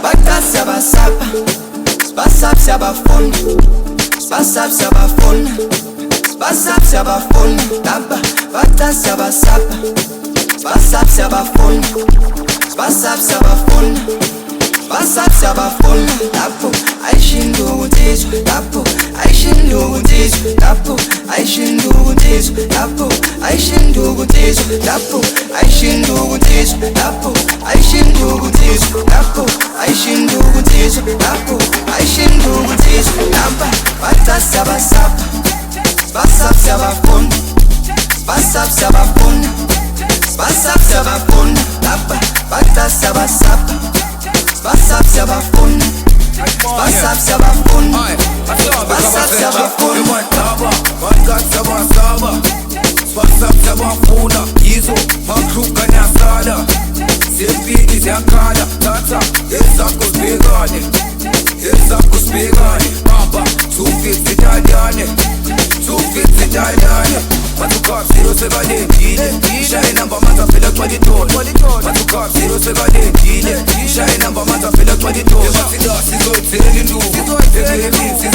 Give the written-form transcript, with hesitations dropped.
Bata siyabasapa, sibasap siyabafuna, sibasap siyabafuna, sibasap siyabafuna. Tapa, bata siyabasapa, sibasap siyabafuna, sibasap siyabafuna, sibasap siyabafuna. Tapo, ayishindu ukutizwa. Tapo, ayishindu ukutizwa. Tapo, ayishindu ukutizwa. Tapo, ayishindu ukutizwa. Tapo, ayishindu ukutizwa. Tapo, ayishindu ukutizwa. Tapo, ayishindu ukutizwa. Tapo, ayishindu ukutizwa. Tapa, bata siyabasapa, sibasap siyabafuna, sibasap siyabafuna, sibasap siyabafuna. Tapa, bata siyabasapa, sibasap siyabafuna, sibasap siyabafuna, sibasap siyabafuna. Bata siyabasapa, sibasap siyabafuna. Yizo, makruka nyasada, siyepidi siyakhala. Tata, ezakho sibhekane, ezakho sibhekane. Baba, 250 Italiane, 250 Italiane. Matuka, zero sebalendile. Shaye number mata fela 22. Matuka, zero sebalendile. Shaye number mata fela 22. Sizothela induku,